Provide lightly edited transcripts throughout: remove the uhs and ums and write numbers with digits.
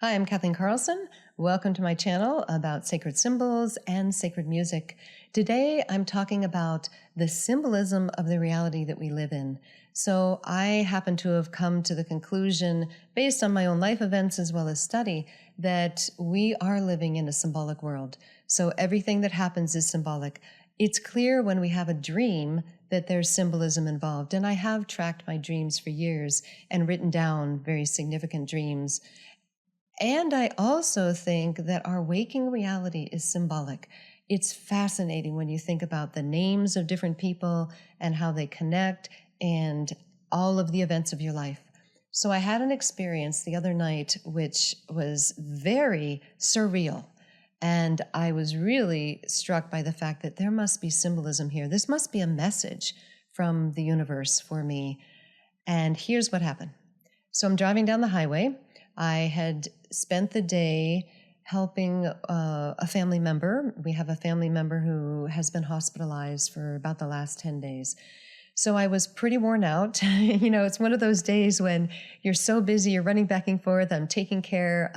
Hi, I'm Kathleen Karlsen. Welcome to my channel about sacred symbols and sacred music. Today, I'm talking about the symbolism of the reality that we live in. So I happen to have come to the conclusion, based on my own life events as well as study, that we are living in a symbolic world. So everything that happens is symbolic. It's clear when we have a dream that there's symbolism involved. And I have tracked my dreams for years and written down very significant dreams. And I also think that our waking reality is symbolic. It's fascinating when you think about the names of different people and how they connect and all of the events of your life. So I had an experience the other night which was very surreal. And I was really struck by the fact that there must be symbolism here. This must be a message from the universe for me. And here's what happened. So I'm driving down the highway. I had spent the day helping a family member. We have a family member who has been hospitalized for about the last 10 days. So I was pretty worn out. It's one of those days when you're so busy, you're running back and forth. I'm taking care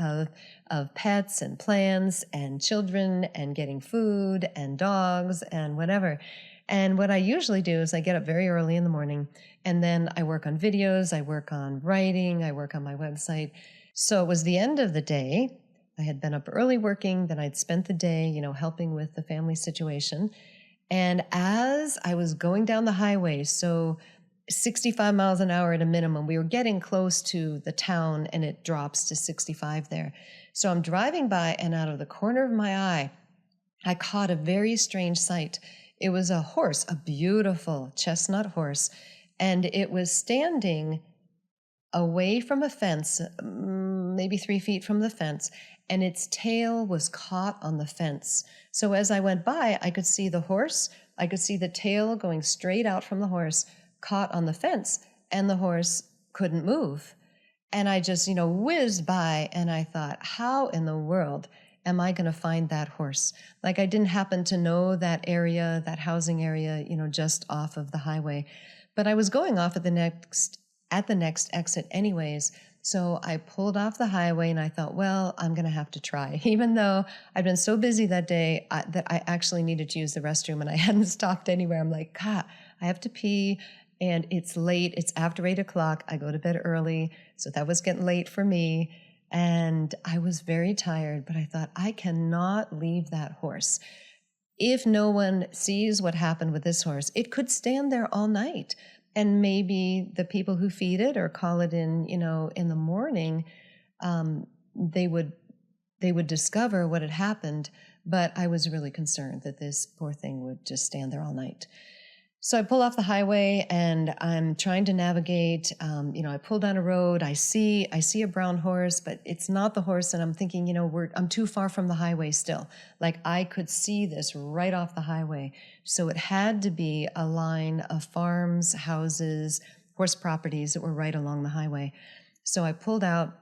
of pets and plants and children and getting food and dogs and whatever. And what I usually do is I get up very early in the morning and then I work on videos, I work on writing, I work on my website. So it was the end of the day. I had been up early working, then I'd spent the day, helping with the family situation. And as I was going down the highway, so 65 miles an hour at a minimum, we were getting close to the town and it drops to 65 there. So I'm driving by and out of the corner of my eye, I caught a very strange sight. It was a horse, a beautiful chestnut horse, and it was standing away from a fence, maybe 3 feet from the fence, and its tail was caught on the fence. So as I went by, I could see the horse, I could see the tail going straight out from the horse, caught on the fence, and the horse couldn't move. And I just, whizzed by, and I thought, how in the world am I going to find that horse? Like, I didn't happen to know that area, that housing area, just off of the highway. But I was going off at the next exit anyways. So I pulled off the highway and I thought, well, I'm going to have to try. Even though I'd been so busy that day that I actually needed to use the restroom and I hadn't stopped anywhere. I'm like, God, I have to pee and it's late. It's after 8 o'clock. I go to bed early. So that was getting late for me. And I was very tired, but I thought, I cannot leave that horse. If no one sees what happened with this horse, it could stand there all night. And maybe the people who feed it or call it in, in the morning, they would discover what had happened. But I was really concerned that this poor thing would just stand there all night. So I pull off the highway and I'm trying to navigate. I pull down a road. I see a brown horse, but it's not the horse. And I'm thinking, I'm too far from the highway still. Like, I could see this right off the highway. So it had to be a line of farms, houses, horse properties that were right along the highway. So I pulled out,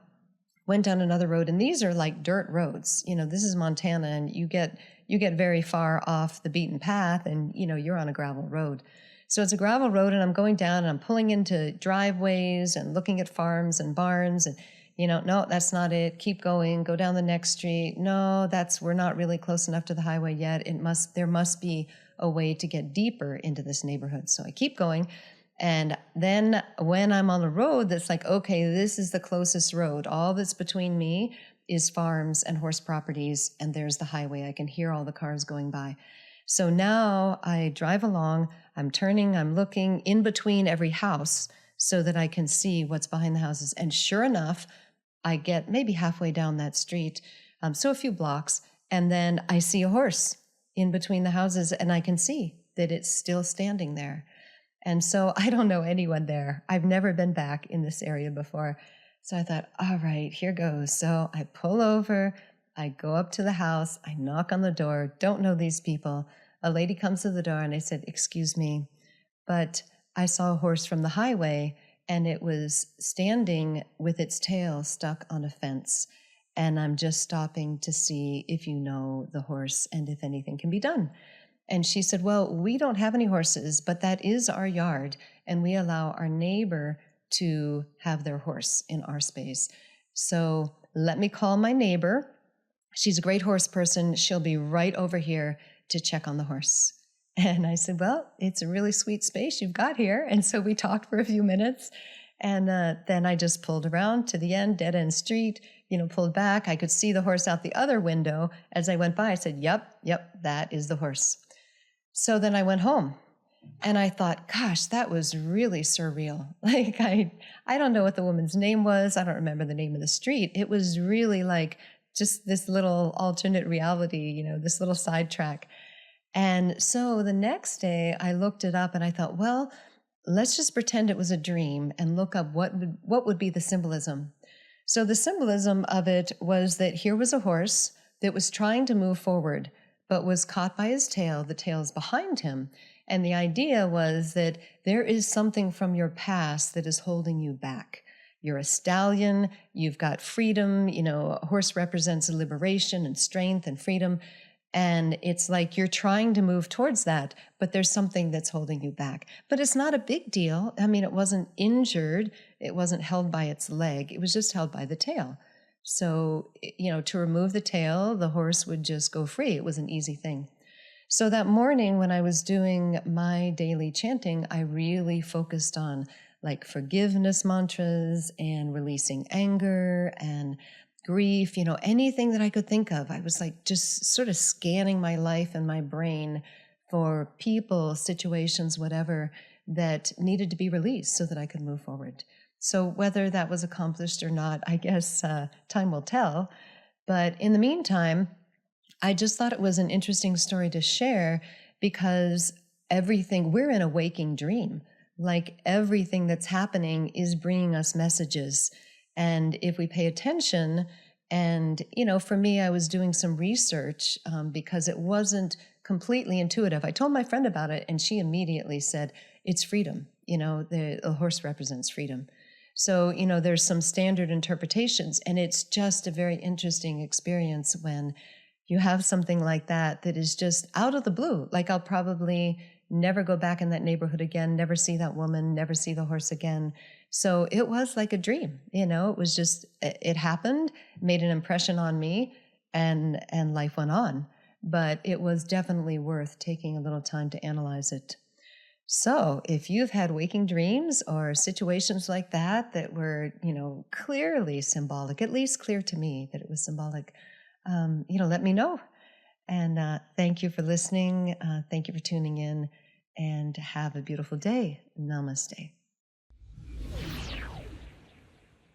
went down another road, and these are like dirt roads. This is Montana, and you get very far off the beaten path, and you're on a gravel road. So it's a gravel road, and I'm going down, and I'm pulling into driveways and looking at farms and barns, and no, that's not it. Keep going. Go down the next street. No, we're not really close enough to the highway yet. There must be a way to get deeper into this neighborhood. So I keep going. And then when I'm on a road that's like, okay, this is the closest road. All that's between me is farms and horse properties, and there's the highway. I can hear all the cars going by. So now I drive along, I'm turning, I'm looking in between every house so that I can see what's behind the houses. And sure enough, I get maybe halfway down that street, so a few blocks, and then I see a horse in between the houses, and I can see that it's still standing there. And so I don't know anyone there. I've never been back in this area before. So I thought, all right, here goes. So I pull over, I go up to the house, I knock on the door, don't know these people. A lady comes to the door and I said, excuse me, but I saw a horse from the highway and it was standing with its tail stuck on a fence. And I'm just stopping to see if you know the horse and if anything can be done. And she said, well, we don't have any horses, but that is our yard, and we allow our neighbor to have their horse in our space. So let me call my neighbor. She's a great horse person. She'll be right over here to check on the horse. And I said, well, it's a really sweet space you've got here. And so we talked for a few minutes. And then I just pulled around to the end, dead end street, pulled back. I could see the horse out the other window. As I went by, I said, yep, that is the horse. So then I went home. And I thought, gosh, that was really surreal. Like, I don't know what the woman's name was. I don't remember the name of the street. It was really like just this little alternate reality, this little sidetrack. And so the next day I looked it up and I thought, well, let's just pretend it was a dream and look up what would be the symbolism. So the symbolism of it was that here was a horse that was trying to move forward, but was caught by his tail. The tail's behind him. And the idea was that there is something from your past that is holding you back. You're a stallion, you've got freedom, a horse represents liberation and strength and freedom. And it's like you're trying to move towards that, but there's something that's holding you back. But it's not a big deal. I mean, it wasn't injured. It wasn't held by its leg. It was just held by the tail. So, to remove the tail, the horse would just go free. It was an easy thing. So that morning when I was doing my daily chanting, I really focused on like forgiveness mantras and releasing anger and grief, anything that I could think of. I was like just sort of scanning my life and my brain for people, situations, whatever, that needed to be released so that I could move forward. So whether that was accomplished or not, I guess time will tell. But in the meantime, I just thought it was an interesting story to share because we're in a waking dream. Like everything that's happening is bringing us messages. And if we pay attention, and, for me, I was doing some research because it wasn't completely intuitive. I told my friend about it and she immediately said, it's freedom. The horse represents freedom. So, there's some standard interpretations and it's just a very interesting experience when you have something like that is just out of the blue. Like I'll probably never go back in that neighborhood again, never see that woman, never see the horse again. So it was like a dream, it was just, it happened, made an impression on me and life went on. But it was definitely worth taking a little time to analyze it. So if you've had waking dreams or situations like that were, clearly symbolic, at least clear to me that it was symbolic, let me know. And thank you for listening. Thank you for tuning in and have a beautiful day. Namaste.